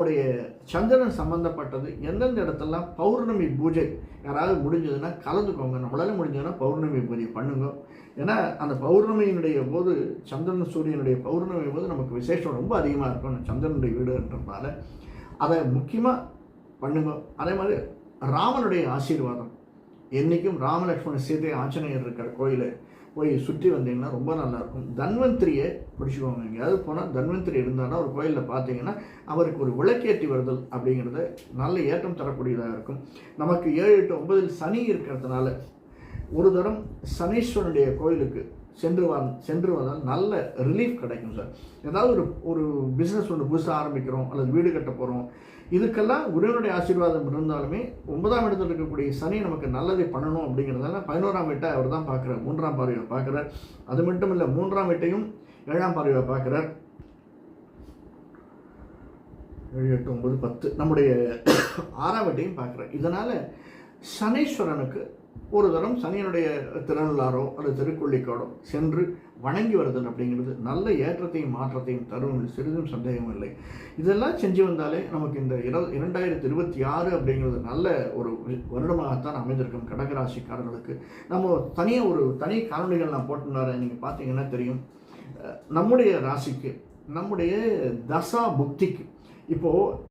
உடைய சந்திரன் சம்பந்தப்பட்டது எந்தெந்த இடத்துலலாம் பௌர்ணமி பூஜை யாராவது முடிஞ்சதுன்னா கலந்துக்கோங்க. நம்மளால முடிஞ்சதுன்னா பௌர்ணமி பூஜை பண்ணுங்க. ஏன்னா அந்த பௌர்ணமியினுடைய போது சந்திரன் சூரியனுடைய பௌர்ணமி போது நமக்கு விசேஷம் ரொம்ப அதிகமாக இருக்கும். சந்திரனுடைய வீடுன்றதுனால அதை முக்கியமாக பண்ணுங்க. அதே மாதிரி ராமனுடைய ஆசீர்வாதம் என்றைக்கும் ராமலட்சுமண சீதை ஆஞ்சநேயர் இருக்கிற கோயிலை போய் சுற்றி வந்தீங்கன்னா ரொம்ப நல்லாயிருக்கும். தன்வந்திரியை பிடிச்சிக்கோங்க. எங்கேயாவது போனால் தன்வந்திரி இருந்தாலும் ஒரு கோயிலில் பார்த்தீங்கன்னா அவருக்கு ஒரு விளக்கேற்றி வருதல் அப்படிங்கிறது நல்ல ஏற்றம் தரக்கூடியதாக இருக்கும். நமக்கு 7, 8, 9 சனி இருக்கிறதுனால ஒரு தரம் சனீஸ்வரனுடைய கோயிலுக்கு சென்று வந்தால் நல்ல ரிலீஃப் கிடைக்கும் சார். ஏதாவது ஒரு பிஸ்னஸ் ஒன்று புதுசாக ஆரம்பிக்கிறோம் அல்லது வீடு கட்ட போகிறோம், இதுக்கெல்லாம் குருவனுடைய ஆசீர்வாதம் இருந்தாலுமே 9ஆம் இடத்தில் இருக்கக்கூடிய சனி நமக்கு நல்லதை பண்ணணும் அப்படிங்கிறதால 11ஆம் வீட்டை அவர் தான் பார்க்குறார், 3ஆம் பார்வையை பார்க்குறார். அது மட்டும் இல்லை, 3ஆம் வீட்டையும் 7ஆம் பார்வையை பார்க்குறார். 7, 8, 9, 10 நம்முடைய 6ஆம் வீட்டையும் பார்க்குறார். இதனால் சனீஸ்வரனுக்கு ஒரு தரம் சனியனுடைய திருநள்ளாரோ அல்லது திருக்கொள்ளிக்காடோ சென்று வணங்கி வருதல் அப்படிங்கிறது நல்ல ஏற்றத்தையும் மாற்றத்தையும் தரும், சிறிதும் சந்தேகம் இல்லை. இதெல்லாம் செஞ்சு வந்தாலே நமக்கு இந்த 2026 அப்படிங்கிறது நல்ல ஒரு வருடமாகத்தான் அமைந்திருக்கும் கடகராசிக்காரர்களுக்கு. நம்ம தனியாக ஒரு தனி காணொலிகள் நான் போட்டுனார நீங்கள் பார்த்தீங்கன்னா தெரியும். நம்முடைய ராசிக்கு நம்முடைய தசா புக்திக்கு இப்போது